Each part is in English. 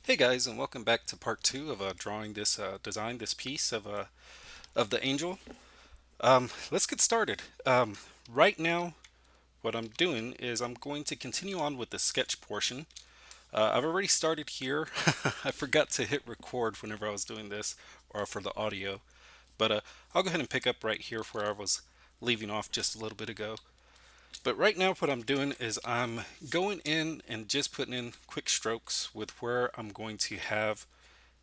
Hey guys, and welcome back to part two of drawing this design this piece of the angel. Let's get started. Right now, what I'm doing is I'm going to continue on with the sketch portion. I've already started here. I forgot to hit record whenever I was doing this, or for the audio. But I'll go ahead and pick up right here where I was leaving off just a little bit ago. But right now, what I'm doing is I'm going in and just putting in quick strokes with where I'm going to have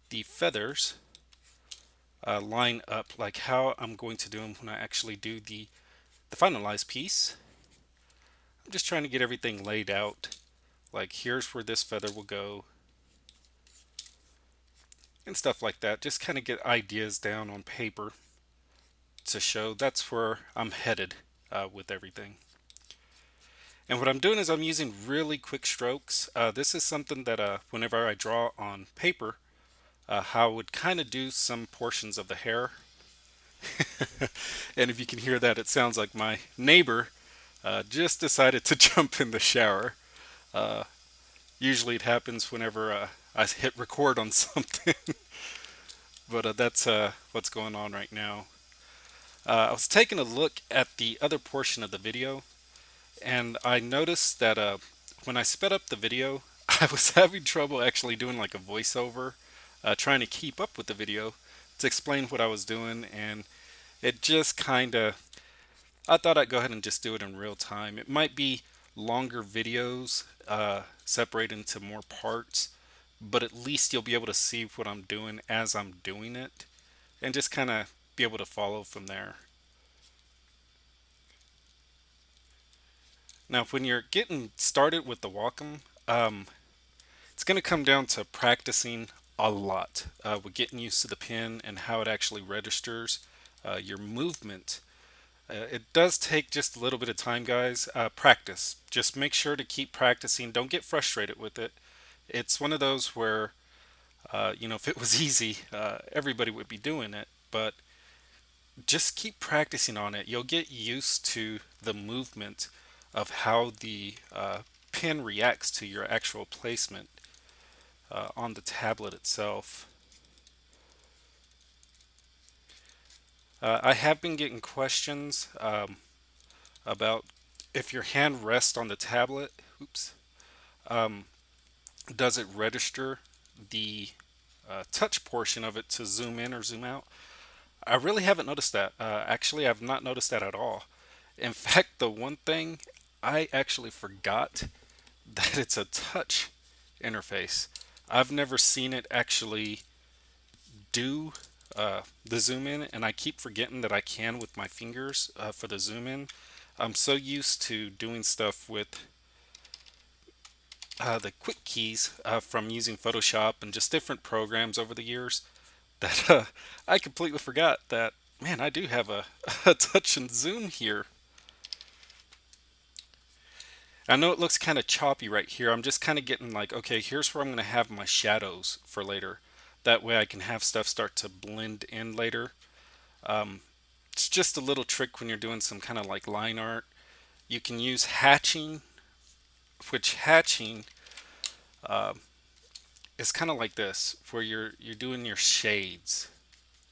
the feathers line up, like how I'm going to do them when I actually do the finalized piece. I'm just trying to get everything laid out. Like here's where this feather will go and stuff like that. Just kind of get ideas down on paper to show that's where I'm headed with everything. And what I'm doing is I'm using really quick strokes. This is something that whenever I draw on paper, how I would kind of do some portions of the hair. And if you can hear that, it sounds like my neighbor just decided to jump in the shower. Uh, Usually it happens whenever I hit record on something, but that's what's going on right now. I was taking a look at the other portion of the video, and I noticed that when I sped up the video, I was having trouble actually doing like a voiceover, trying to keep up with the video to explain what I was doing, and it just kind of I thought I'd go ahead and just do it in real time. It might be longer videos separated into more parts, but at least you'll be able to see what I'm doing as I'm doing it and just kind of be able to follow from there. Now, when you're getting started with the Wacom, it's going to come down to practicing a lot with getting used to the pen and how it actually registers your movement. It does take just a little bit of time, guys. Practice. Just make sure to keep practicing. Don't get frustrated with it. It's one of those where, if it was easy, everybody would be doing it. But just keep practicing on it. You'll get used to the movement of how the pen reacts to your actual placement on the tablet itself. I have been getting questions about if your hand rests on the tablet. Oops. Um, does it register the touch portion of it to zoom in or zoom out? I really haven't noticed that. Actually, I've not noticed that at all. In fact, the one thing I actually forgot that it's a touch interface. I've never seen it actually do the zoom in, and I keep forgetting that I can with my fingers for the zoom in. I'm so used to doing stuff with the quick keys from using Photoshop and just different programs over the years that I completely forgot that, man, I do have a touch and zoom here. I know it looks kind of choppy right here. I'm just kind of getting like, okay, here's where I'm going to have my shadows for later. That way I can have stuff start to blend in later. Um, it's just a little trick when you're doing some kind of like line art. You can use hatching, which hatching uh, is kind of like this, where you're doing your shades,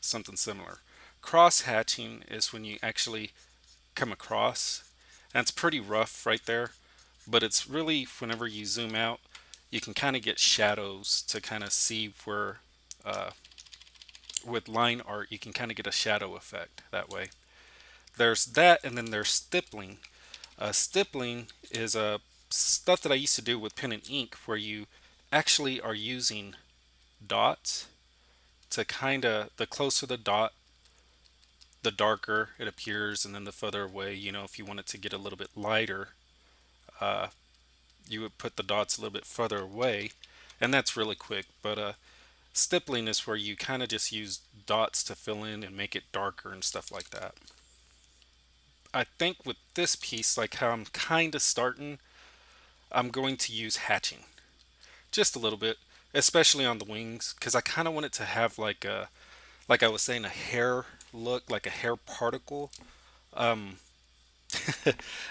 something similar. Cross hatching is when you actually come across, and it's pretty rough right there, but it's really whenever you zoom out, you can kind of get shadows to kind of see where, uh, with line art, you can kind of get a shadow effect that way. There's that, and then there's stippling. Stippling is stuff that I used to do with pen and ink, where you actually are using dots to kind of, the closer the dot, the darker it appears, and then the further away, if you want it to get a little bit lighter, uh, you would put the dots a little bit further away, and that's really quick. But stippling is where you kind of just use dots to fill in and make it darker and stuff like that. I think with this piece, like how I'm kind of starting, I'm going to use hatching just a little bit, especially on the wings, because I kind of want it to have like I was saying, a hair look, like a hair particle. Um,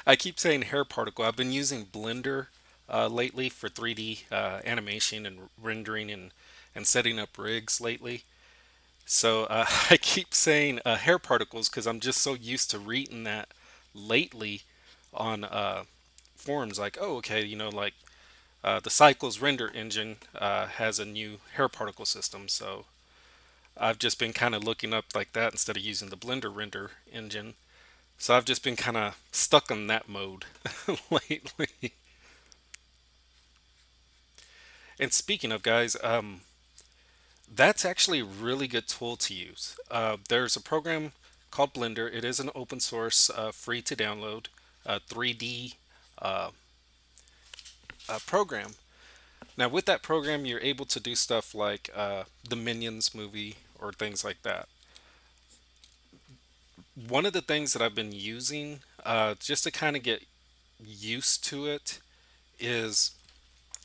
I keep saying hair particle. I've been using Blender lately for 3D animation and rendering and setting up rigs lately. So I keep saying hair particles because I'm just so used to reading that lately on forums like, oh, okay, like the Cycles render engine has a new hair particle system. So I've just been kind of looking up like that instead of using the Blender render engine. So I've just been kind of stuck in that mode lately. And speaking of guys, that's actually a really good tool to use. There's a program called Blender. It is an open source, free to download 3D uh, program. Now, with that program, you're able to do stuff like the Minions movie or things like that. One of the things that I've been using just to kind of get used to it is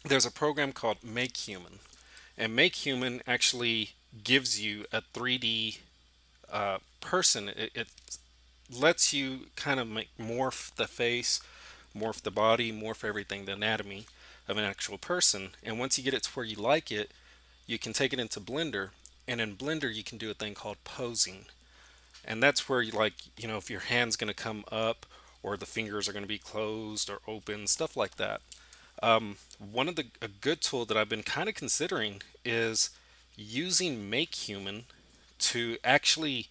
there's a program called Make Human. And Make Human actually gives you a 3D person. It lets you kind of make morph the face, morph the body, morph everything, the anatomy of an actual person. And once you get it to where you like it, you can take it into Blender. And in Blender, you can do a thing called posing. And that's where you like, if your hand's going to come up or the fingers are going to be closed or open, stuff like that. One of the a good tool that I've been kind of considering is using Make Human to actually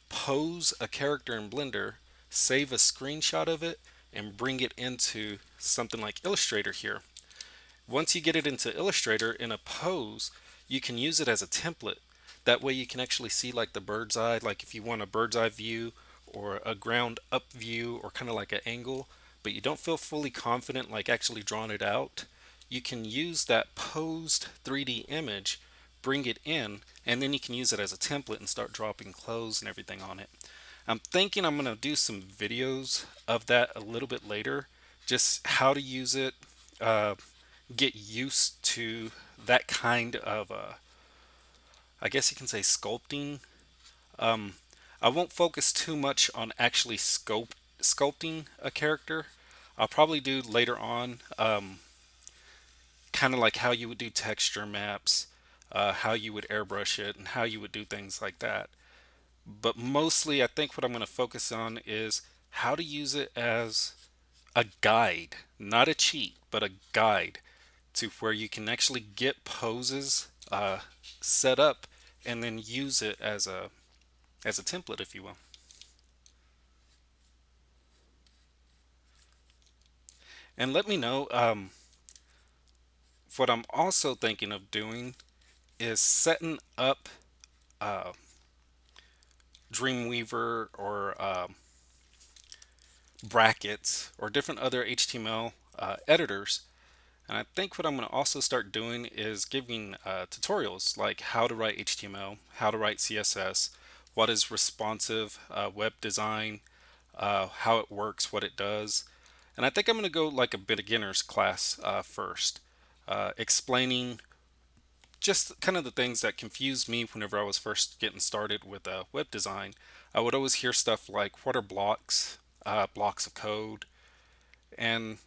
pose a character in Blender, save a screenshot of it, and bring it into something like Illustrator here. Once you get it into Illustrator in a pose, you can use it as a template. That way you can actually see like the bird's eye, like if you want a bird's eye view or a ground up view or kind of like an angle, but you don't feel fully confident like actually drawing it out, you can use that posed 3D image, bring it in, and then you can use it as a template and start dropping clothes and everything on it. I'm thinking I'm going to do some videos of that a little bit later, just how to use it, uh, get used to that kind of, I guess you can say, sculpting. Um, I won't focus too much on actually sculpting a character. I'll probably do later on, kind of like how you would do texture maps, how you would airbrush it, and how you would do things like that. But mostly, I think what I'm going to focus on is how to use it as a guide, not a cheat, but a guide to where you can actually get poses set up and then use it as a template, if you will. And let me know. What I'm also thinking of doing is setting up uh, Dreamweaver or brackets or different other HTML editors. And I think what I'm going to also start doing is giving tutorials like how to write HTML, how to write CSS, what is responsive web design, how it works, what it does. And I think I'm going to go like a beginner's class first, explaining just kind of the things that confused me whenever I was first getting started with web design. I would always hear stuff like, what are blocks, blocks of code, and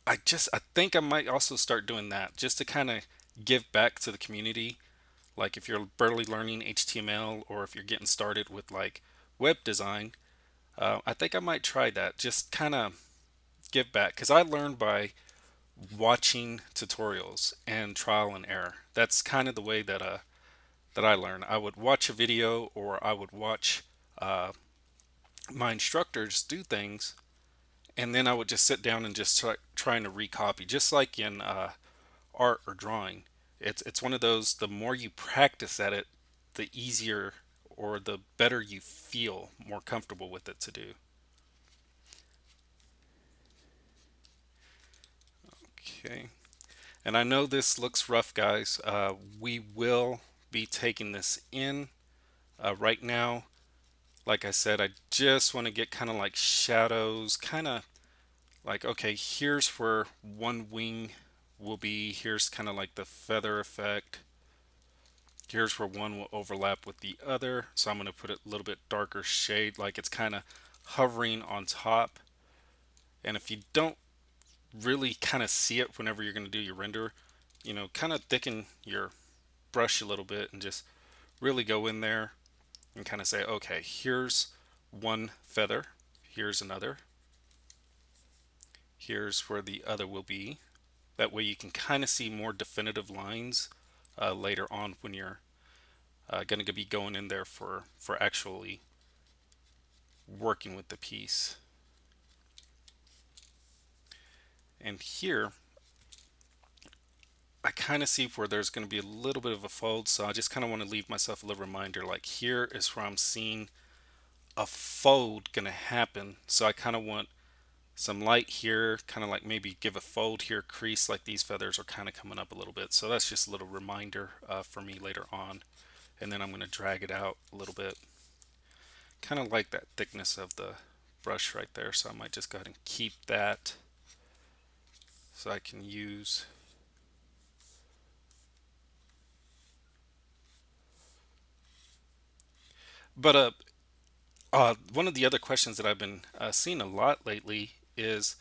I think I might also start doing that just to kind of give back to the community. Like if you're barely learning HTML or if you're getting started with like web design, I think I might try that. Just kind of give back because I learned by watching tutorials and trial and error. That's kind of the way that I learn. I would watch a video or I would watch uh, my instructors do things, and then I would just sit down and just trying to recopy, just like in art or drawing. It's one of those. The more you practice at it, the easier or the better you feel, more comfortable with it to do. Okay. And I know this looks rough, guys. We will be taking this in right now. Like I said, I just want to get kind of like shadows, kind of like, okay, here's where one wing will be. Here's kind of like the feather effect. Here's where one will overlap with the other. So I'm going to put it a little bit darker shade, like it's kind of hovering on top. And if you don't really kind of see it whenever you're going to do your render. Kind of thicken your brush a little bit and just really go in there and kind of say, okay, here's one feather, here's another, here's where the other will be. That way you can kind of see more definitive lines later on when you're going to be going in there for actually working with the piece. And here I kind of see where there's going to be a little bit of a fold, so I just kind of want to leave myself a little reminder, like here is where I'm seeing a fold going to happen. So I kind of want some light here, kind of like maybe give a fold here, crease, like these feathers are kind of coming up a little bit. So that's just a little reminder for me later on. And then I'm going to drag it out a little bit. Kind of like that thickness of the brush right there. So I might just go ahead and keep that so I can use. But one of the other questions that I've been seeing a lot lately is,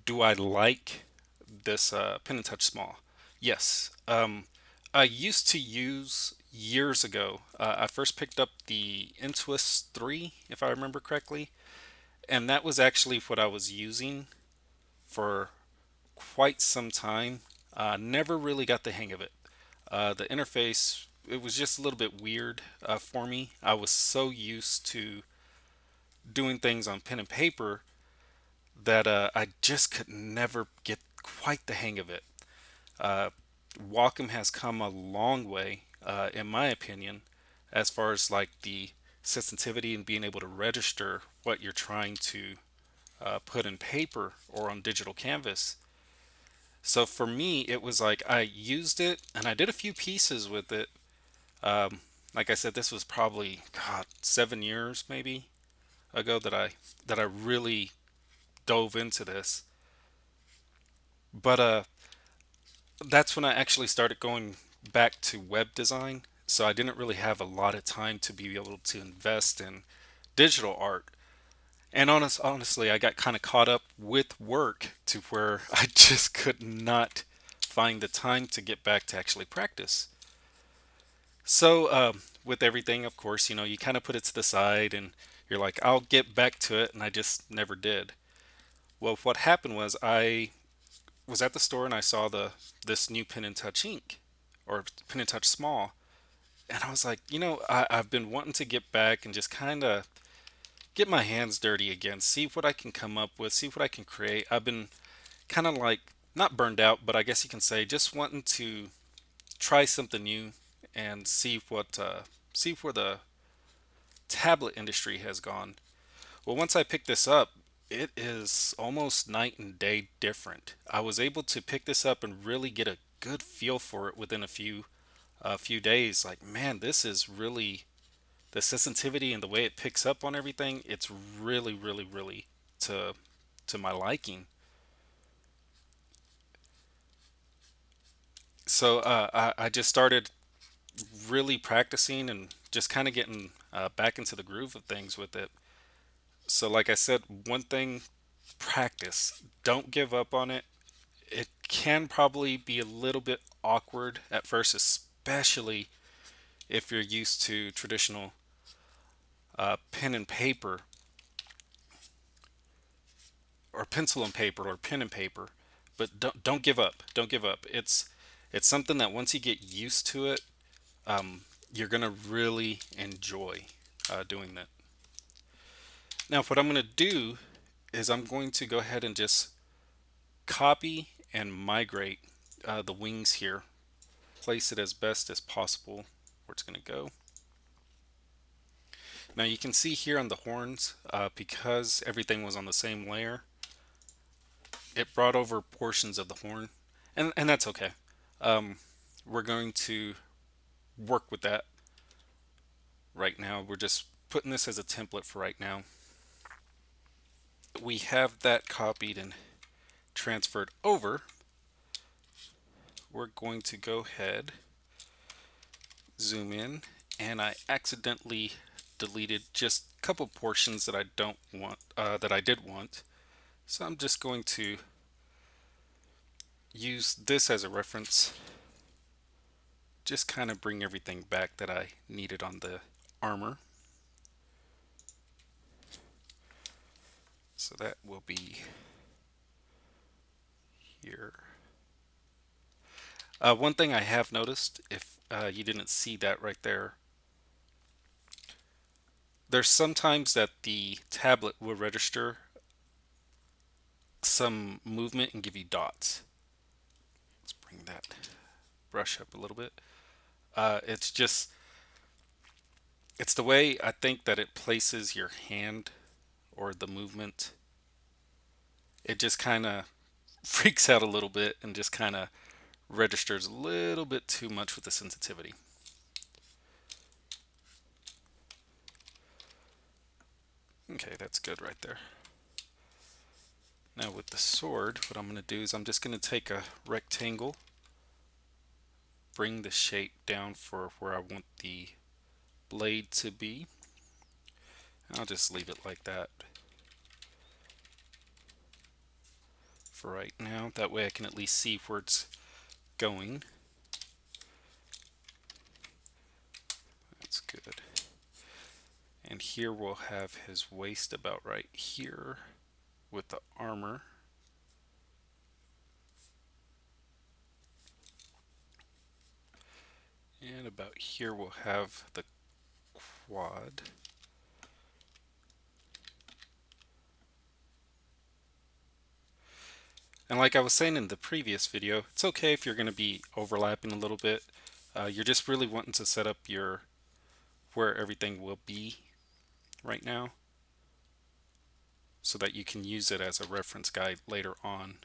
do I like this Pen and Touch Small? Yes. I used to use years ago. I first picked up the Intuos 3, if I remember correctly, and that was actually what I was using for quite some time. Never really got the hang of it. The interface, it was just a little bit weird for me. I was so used to doing things on pen and paper that I just could never get quite the hang of it. Uh, Wacom has come a long way, in my opinion, as far as like the sensitivity and being able to register what you're trying to put in paper or on digital canvas. So for me, it was like I used it and I did a few pieces with it. Um, like I said, this was probably, God, 7 years maybe ago that I really dove into this. But that's when I actually started going back to web design. So I didn't really have a lot of time to be able to invest in digital art. And honestly, I got kind of caught up with work to where I just could not find the time to get back to actually practice. So, with everything, of course, you kind of put it to the side and you're like, I'll get back to it. And I just never did. Well, what happened was I was at the store and I saw this new Pen and Touch ink or Pen and Touch Small. And I was like, I've been wanting to get back and just kind of get my hands dirty again, see what I can come up with, see what I can create. I've been kind of like not burned out, but I guess you can say just wanting to try something new and see where the tablet industry has gone. Well, once I picked this up, it is almost night and day different. I was able to pick this up and really get a good feel for it within a few days. Like, man, this is really the sensitivity and the way it picks up on everything. It's really, really, really to to my liking. So I just started really practicing and just kind of getting back into the groove of things with it. So, like I said, one thing, practice. Don't give up on it. It can probably be a little bit awkward at first, especially if you're used to traditional pen and paper or pencil and paper or pen and paper. But don't give up. Don't give up. It's something that once you get used to it, you're gonna really enjoy doing that. Now, what I'm gonna do is I'm going to go ahead and just copy and migrate the wings here, place it as best as possible where it's going to go. Now you can see here on the horns, because everything was on the same layer, it brought over portions of the horn, and that's okay. Um, we're going to work with that right now. We're just putting this as a template for right now. We have that copied and transferred over. We're going to go ahead, zoom in, and I accidentally deleted just a couple portions that I don't want, that I did want. So I'm just going to use this as a reference, just kind of bring everything back that I needed on the armor. So that will be here. One thing I have noticed, if you didn't see that right there, there's sometimes that the tablet will register some movement and give you dots. Let's bring that brush up a little bit. It's just, it's the way I think that it places your hand or the movement. It just kind of freaks out a little bit and just kind of registers a little bit too much with the sensitivity. Okay, that's good right there. Now with the sword, what I'm going to do is I'm just going to take a rectangle, bring the shape down for where I want the blade to be. I'll just leave it like that for right now. That way I can at least see where it's going. That's good. And here we'll have his waist about right here with the armor. And about here we'll have the quad. And like I was saying in the previous video, it's okay if you're going to be overlapping a little bit. You're just really wanting to set up your where everything will be right now so that you can use it as a reference guide later on.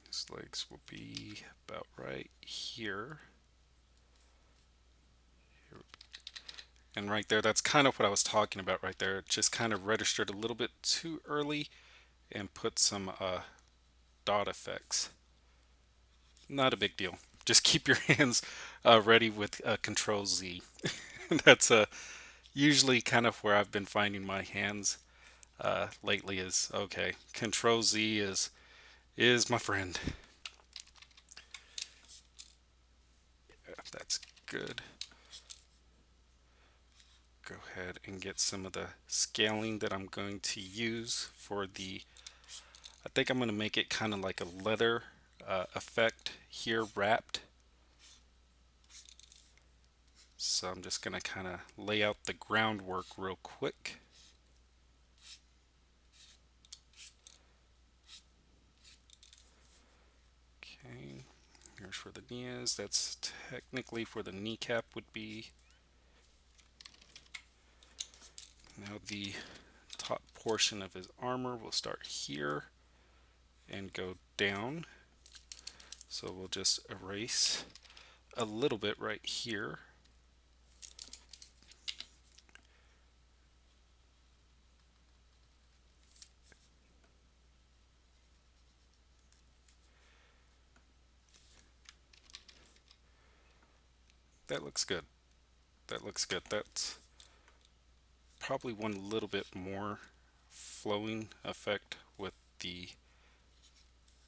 His legs will be about right here. And right there, that's kind of what I was talking about right there. It just kind of registered a little bit too early and put some dot effects. Not a big deal. Just keep your hands ready with Control Z. That's usually kind of where I've been finding my hands lately. Is okay. Control Z is my friend. Yeah, that's good. Go ahead and get some of the scaling that I'm going to use for the. I think I'm going to make it kind of like a leather effect here wrapped. So I'm just going to kind of lay out the groundwork real quick. Okay, here's where the knee is. That's technically where the kneecap would be. Now the top portion of his armor will start here and go down. So we'll just erase a little bit right here. That looks good. That looks good. That's probably one a little bit more flowing effect with the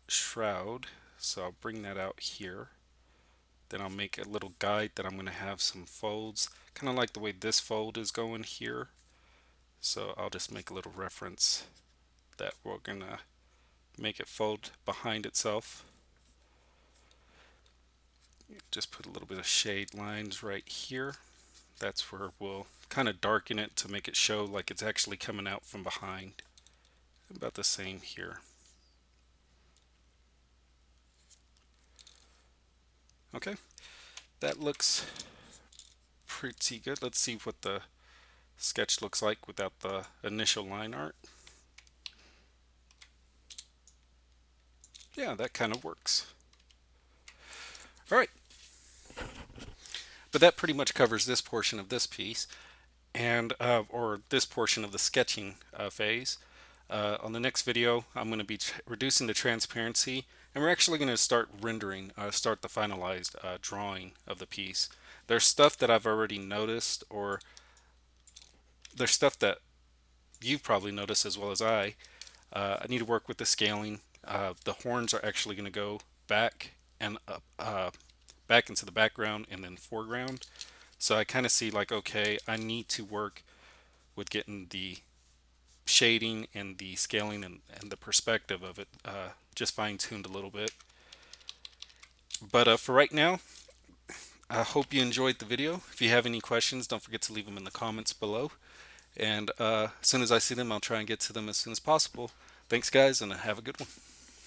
shroud. So I'll bring that out here. Then I'll make a little guide that I'm going to have some folds, kind of like the way this fold is going here. So I'll just make a little reference that we're going to make it fold behind itself. Just put a little bit of shade lines right here. That's where we'll kind of darken it to make it show like it's actually coming out from behind. About the same here. Okay, that looks pretty good. Let's see what the sketch looks like without the initial line art. Yeah, that kind of works. All right, but that pretty much covers this portion of this piece, and or this portion of the sketching phase. On the next video, I'm going to be reducing the transparency, and we're actually going to start rendering, start the finalized drawing of the piece. There's stuff that I've already noticed, or there's stuff that you've probably noticed as well as I need to work with the scaling. The horns are actually going to go back and up, back into the background and then foreground. So I kind of see like, okay, I need to work with getting the shading and the scaling and the perspective of it just fine tuned a little bit. But for right now, I hope you enjoyed the video. If you have any questions, don't forget to leave them in the comments below. And as soon as I see them, I'll try and get to them as soon as possible. Thanks, guys, and have a good one.